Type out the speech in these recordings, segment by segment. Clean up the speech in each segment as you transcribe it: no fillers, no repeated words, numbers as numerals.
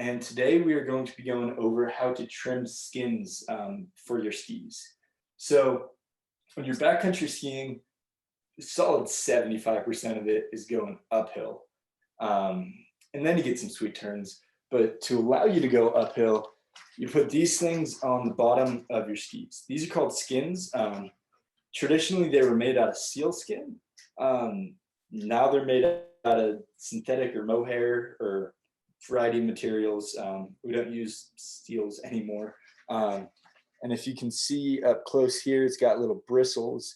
and today we are going to be going over how to trim skins for your skis. So when you're backcountry skiing, a solid 75% of it is going uphill. And then you get some sweet turns, but to allow you to go uphill, you put these things on the bottom of your skis. These are called skins. Traditionally, they were made out of seal skin. Now they're made out of synthetic or mohair or variety of materials. We don't use steels anymore. And if you can see up close here, it's got little bristles.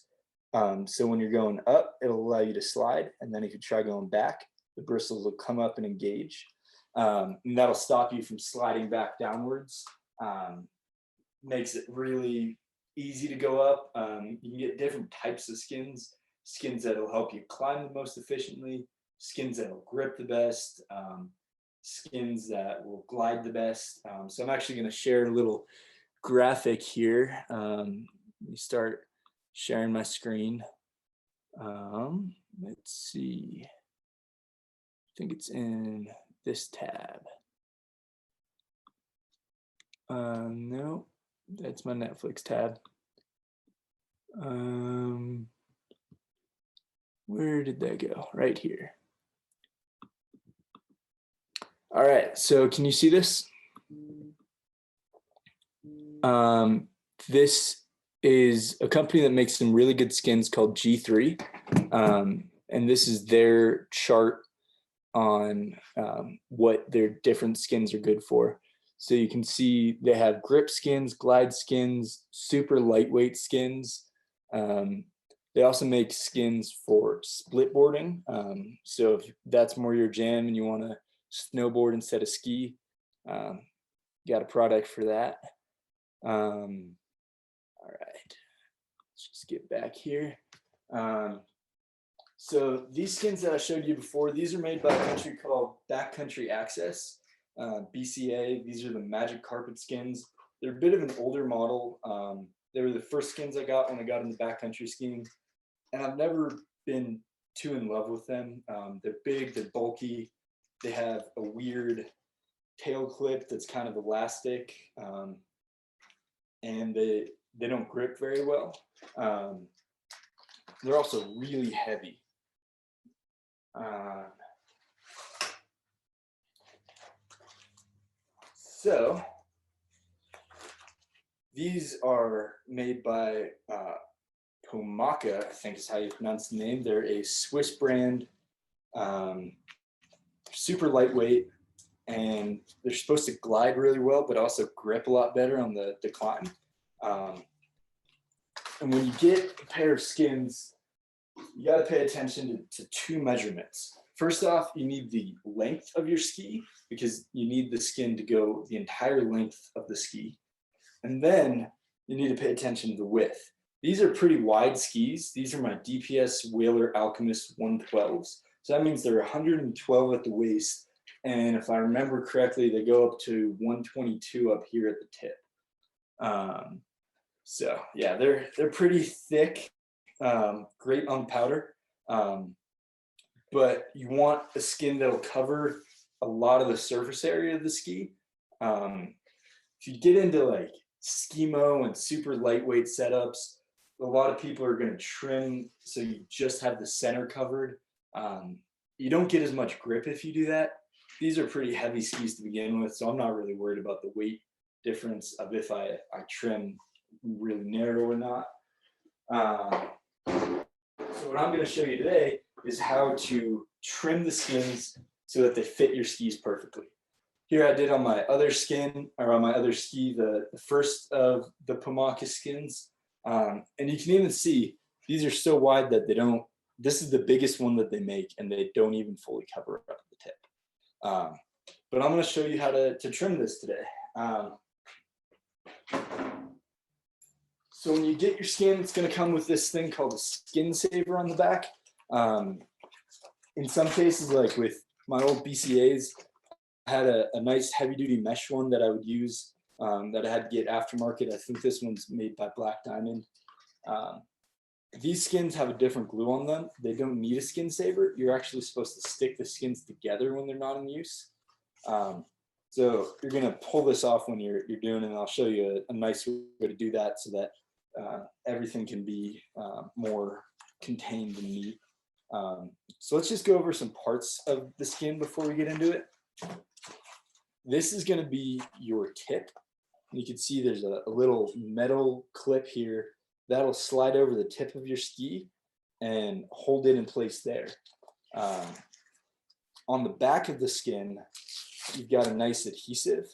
So when you're going up, it'll allow you to slide. And then if you try going back, the bristles will come up and engage. And that'll stop you from sliding back downwards. Makes it really easy to go up. You can get different types of skins that'll help you climb the most efficiently, skins that'll grip the best, skins that will glide the best. So I'm actually going to share a little graphic here. Let me start sharing my screen. Let's see. I think it's in this tab. No, that's my Netflix tab. Where did that go? Right here. All right, so can you see this? This is a company that makes some really good skins called G3. And this is their chart on what their different skins are good for. So you can see they have grip skins, glide skins, super lightweight skins. They also make skins for split boarding. So if that's more your jam and you want to snowboard instead of ski, got a product for that. All right, let's just get back here. So these skins that I showed you before, these are made by a country called Backcountry Access, BCA. These are the Magic Carpet skins. They're a bit of an older model. They were the first skins I got when I got into backcountry skiing, and I've never been too in love with them. They're big, they're bulky, they have a weird tail clip that's kind of elastic, and they don't grip very well. They're also really heavy. So these are made by Pomaka, I think is how you pronounce the name. They're a Swiss brand, super lightweight, and they're supposed to glide really well, but also grip a lot better on the climb. And when you get a pair of skins, you got to pay attention to two measurements. First off, you need the length of your ski, because you need the skin to go the entire length of the ski. And then you need to pay attention to the width. These are pretty wide skis. These are my DPS Whaler Alchemist 112s. So that means they're 112 at the waist. And if I remember correctly, they go up to 122 up here at the tip. So yeah, they're pretty thick, great on powder. But you want a skin that'll cover a lot of the surface area of the ski. If you get into like skimo and super lightweight setups, a lot of people are going to trim so you just have the center covered. You don't get as much grip if you do that. These are pretty heavy skis to begin with, so I'm not really worried about the weight difference of if I trim really narrow or not. So what I'm going to show you today is how to trim the skins so that they fit your skis perfectly. Here I did on my other skin, or on my other ski, the first of the Pomaka skins. And you can even see these are so wide that they don't, this is the biggest one that they make, and they don't even fully cover up the tip. But I'm going to show you how to trim this today. So when you get your skin, it's going to come with this thing called a skin saver on the back. In some cases, like with my old BCAs, I had a nice heavy duty mesh one that I would use, that I had to get aftermarket. I think this one's made by Black Diamond. These skins have a different glue on them. They don't need a skin saver. You're actually supposed to stick the skins together when they're not in use. So you're gonna pull this off when you're doing it, and I'll show you a nice way to do that so that everything can be more contained and neat. So let's just go over some parts of the skin before we get into it. This is gonna be your tip. You can see there's a little metal clip here that'll slide over the tip of your ski and hold it in place there. On the back of the skin, you've got a nice adhesive.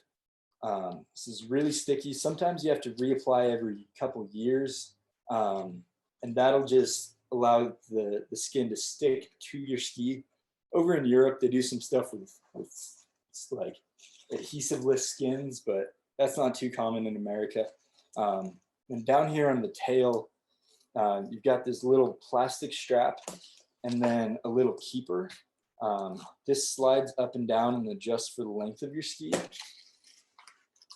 This is really sticky. Sometimes you have to reapply every couple of years, and that'll just allow the skin to stick to your ski. Over in Europe, they do some stuff with like adhesiveless skins, but that's not too common in America. And down here on the tail, you've got this little plastic strap and then a little keeper. This slides up and down and adjusts for the length of your ski.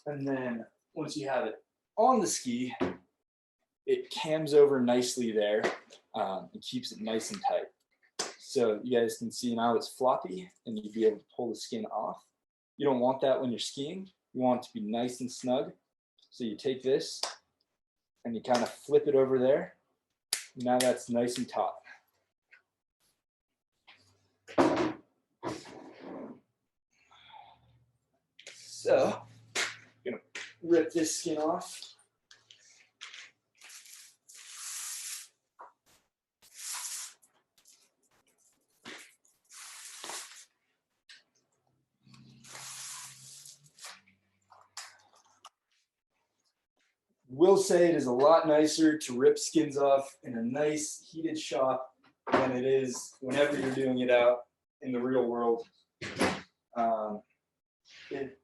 And then once you have it on the ski, it cams over nicely there and keeps it nice and tight. So you guys can see now it's floppy and you'd be able to pull the skin off. You don't want that when you're skiing. You want it to be nice and snug. So you take this and you kind of flip it over there. Now that's nice and taut. So I'm gonna rip this skin off. Will say it is a lot nicer to rip skins off in a nice heated shop than it is whenever you're doing it out in the real world. It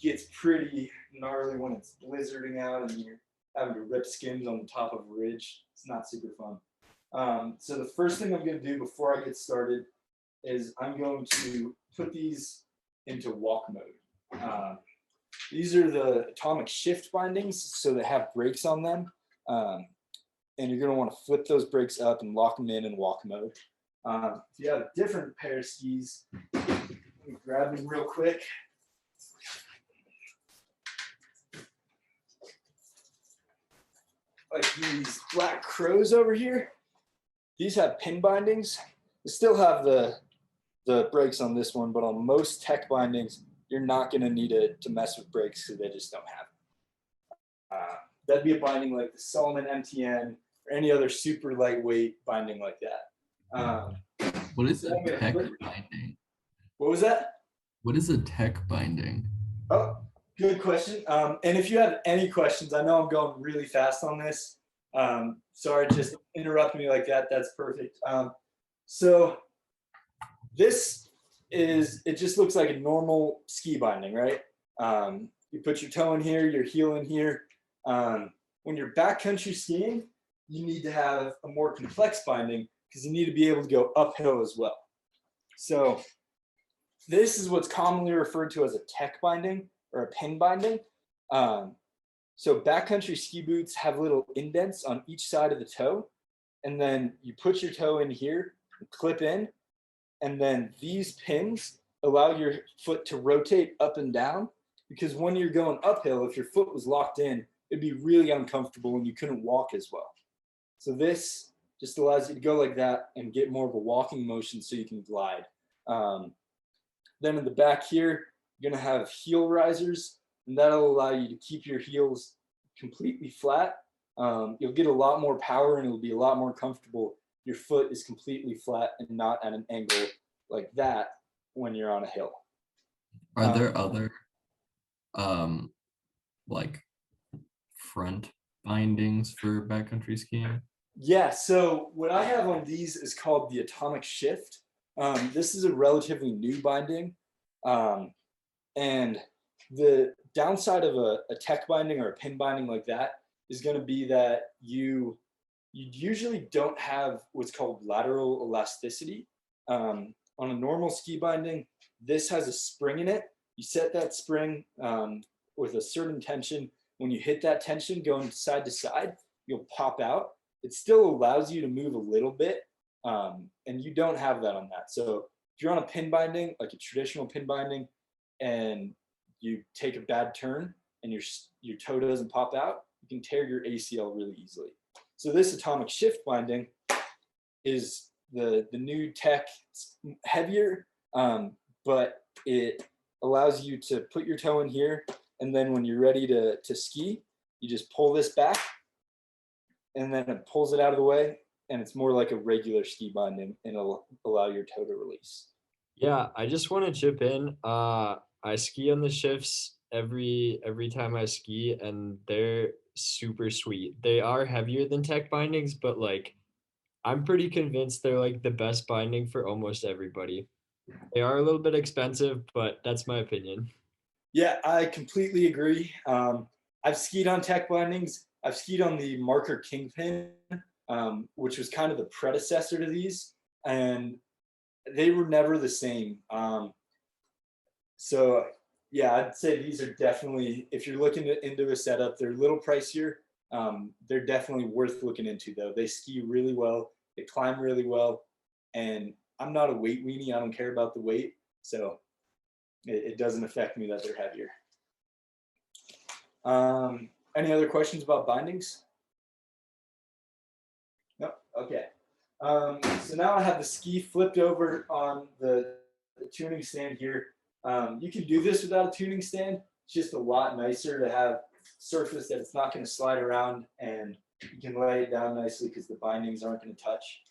gets pretty gnarly when it's blizzarding out and you're having to rip skins on the top of a ridge. It's not super fun. So the first thing I'm going to do before I get started is I'm going to put these into walk mode. These are the atomic shift bindings, so they have brakes on them. And you're going to want to flip those brakes up and lock them in walk mode. If you have a different pair of skis, let me grab them real quick. Like these Black Crows over here, these have pin bindings. They still have the brakes on this one, but on most tech bindings, you're not going to need to mess with brakes because they just don't have it. That'd be a binding like the Solomon MTN or any other super lightweight binding like that. What is a tech binding? What was that? What is a tech binding? Oh, good question. And if you have any questions, I know I'm going really fast on this. Sorry, just interrupt me like that. That's perfect. So this it just looks like a normal ski binding, right? You put your toe in here, your heel in here. When you're backcountry skiing, you need to have a more complex binding because you need to be able to go uphill as well. So this is what's commonly referred to as a tech binding or a pin binding. So backcountry ski boots have little indents on each side of the toe, and then you put your toe in here and clip in, and then these pins allow your foot to rotate up and down, because when you're going uphill, if your foot was locked in, it'd be really uncomfortable and you couldn't walk as well. So this just allows you to go like that and get more of a walking motion so you can glide. Then in the back here, you're gonna have heel risers, and that'll allow you to keep your heels completely flat. You'll get a lot more power and it'll be a lot more comfortable. Your foot is completely flat and not at an angle like that when you're on a hill. Are there other like front bindings for backcountry skiing? Yeah, so what I have on these is called the atomic shift. This is a relatively new binding. And the downside of a tech binding or a pin binding like that is going to be that you usually don't have what's called lateral elasticity. On a normal ski binding, this has a spring in it. You set that spring with a certain tension. When you hit that tension going side to side, you'll pop out. It still allows you to move a little bit, and you don't have that on that. So if you're on a pin binding, like a traditional pin binding, and you take a bad turn and your toe doesn't pop out, you can tear your ACL really easily. So this atomic shift binding is the new tech. It's heavier, but it allows you to put your toe in here, and then when you're ready to ski, you just pull this back, and then it pulls it out of the way, and it's more like a regular ski binding, and it'll allow your toe to release. Yeah, I just want to chip in. I ski on the shifts every time I ski, and they're super sweet. They are heavier than tech bindings, but like I'm pretty convinced they're like the best binding for almost everybody. They are a little bit expensive, but that's my opinion. Yeah, I completely agree. I've skied on tech bindings. I've skied on the Marker Kingpin, which was kind of the predecessor to these, and they were never the same. So yeah, I'd say these are definitely, if you're looking into a setup, they're a little pricier. They're definitely worth looking into though. They ski really well, they climb really well, and I'm not a weight weenie. I don't care about the weight, so it doesn't affect me that they're heavier. Any other questions about bindings? No? Okay. So now I have the ski flipped over on the tuning stand here. You can do this without a tuning stand. It's just a lot nicer to have surface that it's not going to slide around, and you can lay it down nicely because the bindings aren't going to touch.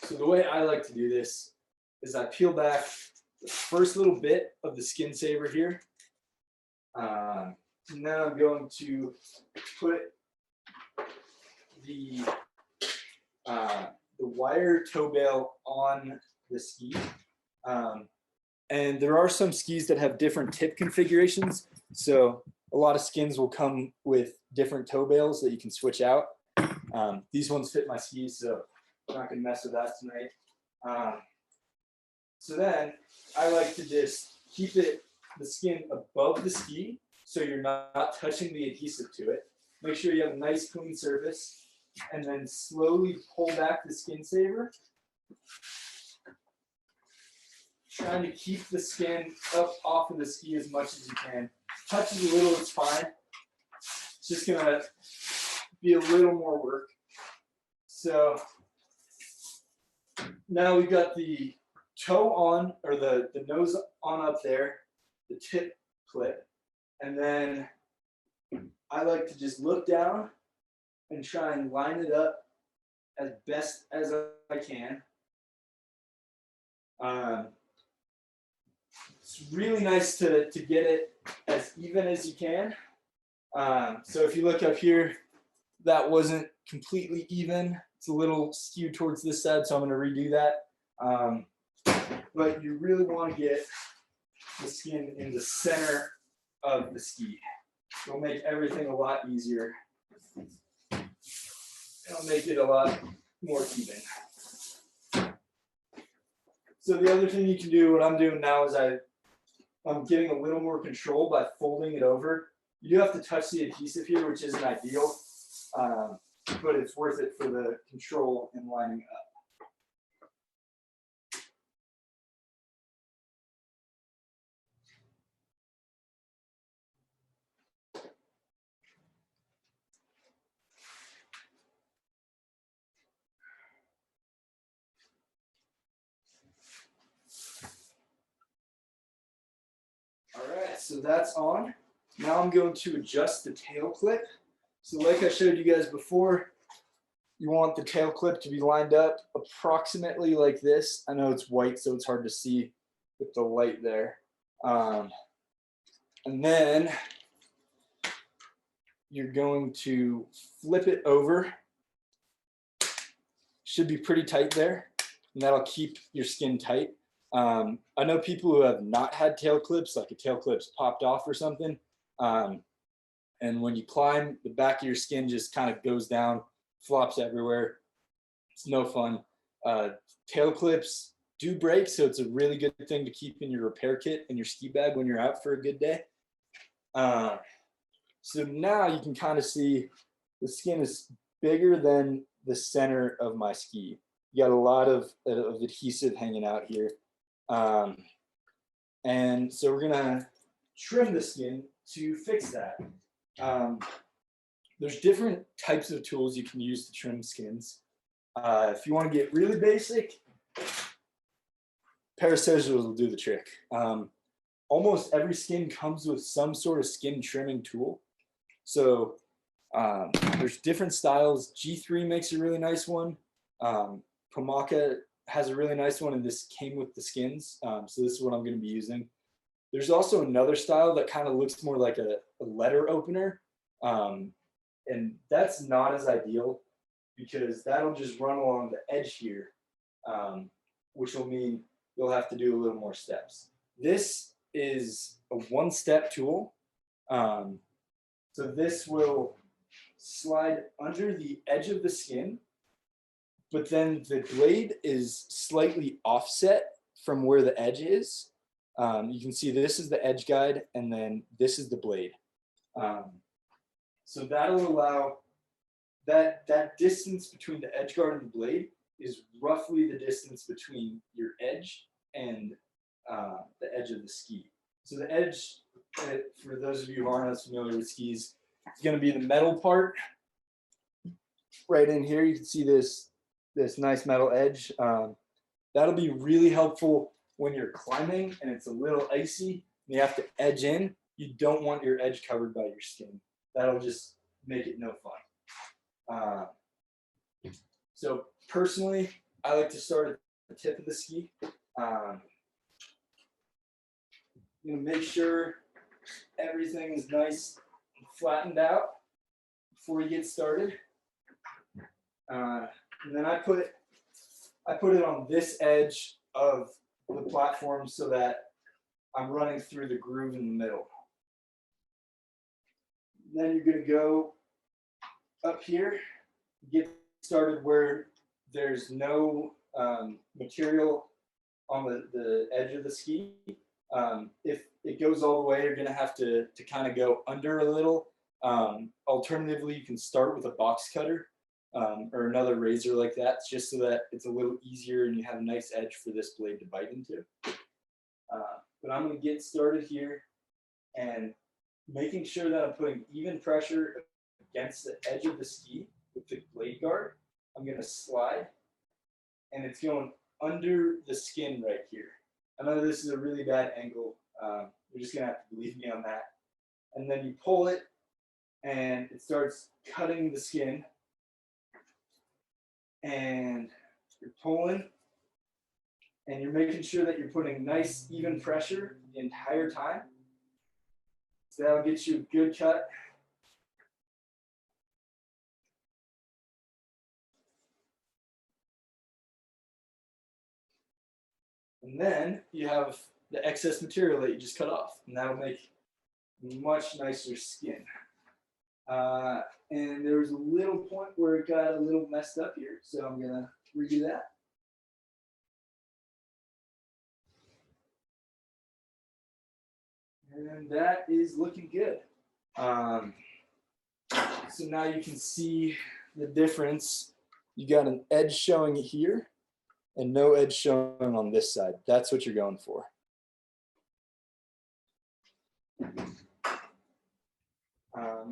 So the way I like to do this is I peel back the first little bit of the skin saver here. And then I'm going to put the wire toe bail on the ski. And there are some skis that have different tip configurations. So a lot of skins will come with different toe bails that you can switch out. These ones fit my skis, so I'm not gonna mess with that tonight. So then I like to just keep the skin above the ski so you're not touching the adhesive to it. Make sure you have a nice clean surface, and then slowly pull back the skin saver, trying to keep the skin up off of the ski as much as you can. Touches a little, it's fine. It's just gonna be a little more work. So now we've got the toe on, or the nose on up there, the tip clip, and then I like to just look down and try and line it up as best as I can. It's really nice to get it as even as you can. So if you look up here, that wasn't completely even. It's a little skewed towards this side, so I'm going to redo that. But you really want to get the skin in the center of the ski. It'll make everything a lot easier. It'll make it a lot more even. So the other thing you can do, what I'm doing now is I'm getting a little more control by folding it over. You do have to touch the adhesive here, which isn't ideal, but it's worth it for the control and lining up. All right, so that's on. Now I'm going to adjust the tail clip. So like I showed you guys before, you want the tail clip to be lined up approximately like this. I know it's white, so it's hard to see with the light there. And then you're going to flip it over. Should be pretty tight there, and that'll keep your skin tight. I know people who have not had tail clips, like a tail clip's popped off or something. And when you climb, the back of your skin just kind of goes down, flops everywhere. It's no fun. Tail clips do break, so it's a really good thing to keep in your repair kit in your ski bag when you're out for a good day. So now you can kind of see the skin is bigger than the center of my ski. You got a lot of adhesive hanging out here. And so we're gonna trim the skin to fix that. There's different types of tools you can use to trim skins. If you want to get really basic, pair of scissors will do the trick. Almost every skin comes with some sort of skin trimming tool. So there's different styles. G3 makes a really nice one. Pomaka has a really nice one, and this came with the skins. So this is what I'm going to be using. There's also another style that kind of looks more like a letter opener. And that's not as ideal because that'll just run along the edge here, which will mean you'll have to do a little more steps. This is a one-step tool. So this will slide under the edge of the skin, but then the blade is slightly offset from where the edge is. You can see this is the edge guide, and then this is the blade. So that'll allow that distance between the edge guard and the blade is roughly the distance between your edge and the edge of the ski. So the edge, for those of you who aren't as familiar with skis, is going to be the metal part. Right in here, you can see this nice metal edge. That'll be really helpful when you're climbing and it's a little icy and you have to edge in. You don't want your edge covered by your skin. That'll just make it no fun. So personally, I like to start at the tip of the ski. You know, make sure everything is nice and flattened out before you get started. And then I put it on this edge of the platform so that I'm running through the groove in the middle. Then you're going to go up here, get started where there's no material on the edge of the ski. If it goes all the way, you're going to have to kind of go under a little. Alternatively, you can start with a box cutter or another razor like that, just so that it's a little easier and you have a nice edge for this blade to bite into. But I'm going to get started here and making sure that I'm putting even pressure against the edge of the ski with the blade guard. I'm going to slide, and it's going under the skin right here. I know this is a really bad angle. You're just going to have to believe me on that. And then you pull it, and it starts cutting the skin. And you're pulling, and you're making sure that you're putting nice, even pressure the entire time. So that'll get you a good cut. And then you have the excess material that you just cut off, and that'll make much nicer skin. And there was a little point where it got a little messed up here, so I'm gonna redo that. And that is looking good. So now you can see the difference. You got an edge showing here and no edge showing on this side. That's what you're going for.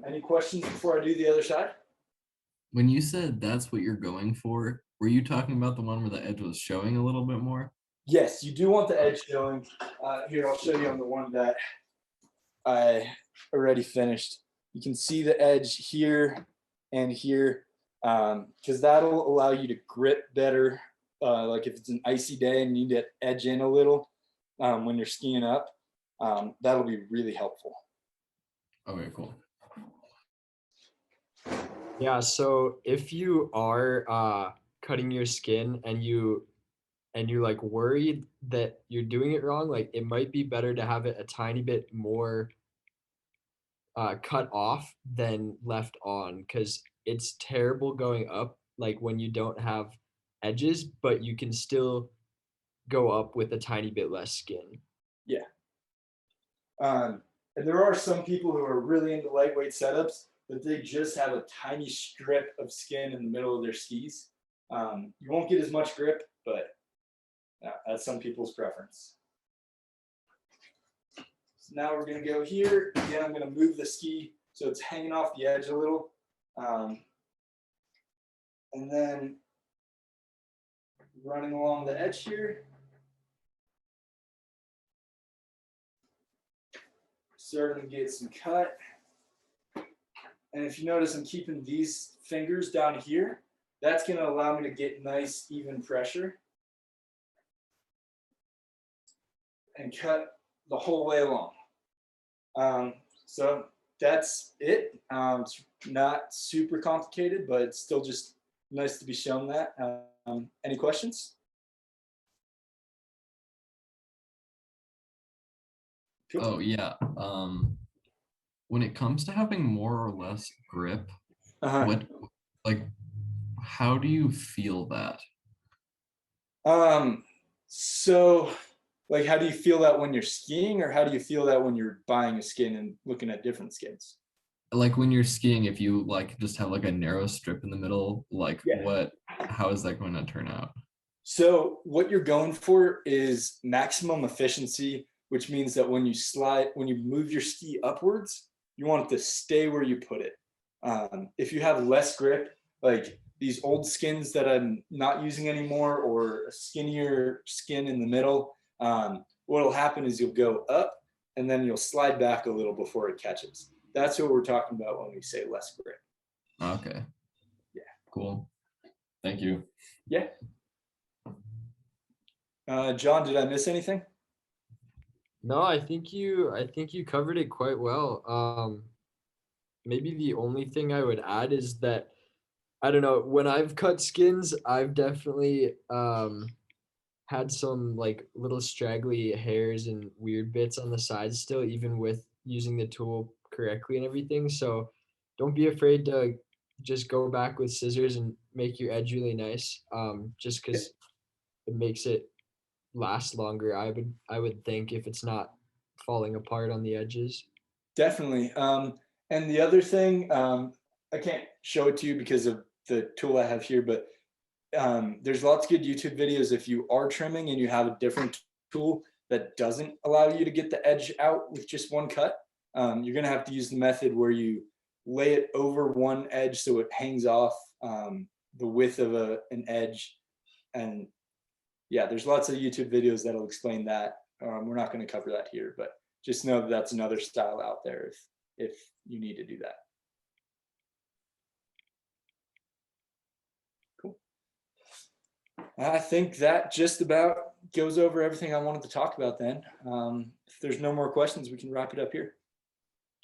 Any questions before I do the other side? When you said that's what you're going for, were you talking about the one where the edge was showing a little bit more? Yes, you do want the edge showing. Here, I'll show you on the one that I already finished. You can see the edge here and here, because that'll allow you to grip better. Like if it's an icy day and you need to edge in a little when you're skiing up, that'll be really helpful. Okay, cool. Yeah, so if you are cutting your skin and you're like worried that you're doing it wrong, like it might be better to have it a tiny bit more cut off than left on, because it's terrible going up like when you don't have edges, but you can still go up with a tiny bit less skin. Yeah. And there are some people who are really into lightweight setups, but they just have a tiny strip of skin in the middle of their skis. You won't get as much grip, but that's some people's preference. now we're gonna go here. Again, I'm gonna move the ski so it's hanging off the edge a little. And then running along the edge here. Starting to get some cut. And if you notice, I'm keeping these fingers down here. That's gonna allow me to get nice, even pressure. And cut the whole way along. So that's it. It's not super complicated, but it's still just nice to be shown that. Any questions? Cool. Oh yeah. When it comes to having more or less grip, what like how do you feel that? So like how do you feel that when you're skiing, or how do you feel that when you're buying a skin and looking at different skins? Like when you're skiing, if you like just have like a narrow strip in the middle, like Yeah. how is that going to turn out? So what you're going for is maximum efficiency, which means that when you move your ski upwards, you want it to stay where you put it. If you have less grip, like these old skins that I'm not using anymore, or a skinnier skin in the middle, what'll happen is you'll go up and then you'll slide back a little before it catches. That's what we're talking about when we say less grip. Okay. Yeah. Cool. Thank you. Yeah. John, did I miss anything? No, I think you covered it quite well. Maybe the only thing I would add is that I don't know, when I've cut skins, I've definitely had some like little straggly hairs and weird bits on the sides still, even with using the tool correctly and everything. So don't be afraid to just go back with scissors and make your edge really nice. Just because it makes it last longer, I would think, if it's not falling apart on the edges. Definitely. And the other thing, I can't show it to you because of the tool I have here, but there's lots of good YouTube videos if you are trimming and you have a different tool that doesn't allow you to get the edge out with just one cut. You're gonna have to use the method where you lay it over one edge so it hangs off the width of an edge. And yeah, there's lots of YouTube videos that'll explain that. We're not going to cover that here, but just know that that's another style out there if you need to do that. Cool. I think that just about goes over everything I wanted to talk about then. If there's no more questions, we can wrap it up here.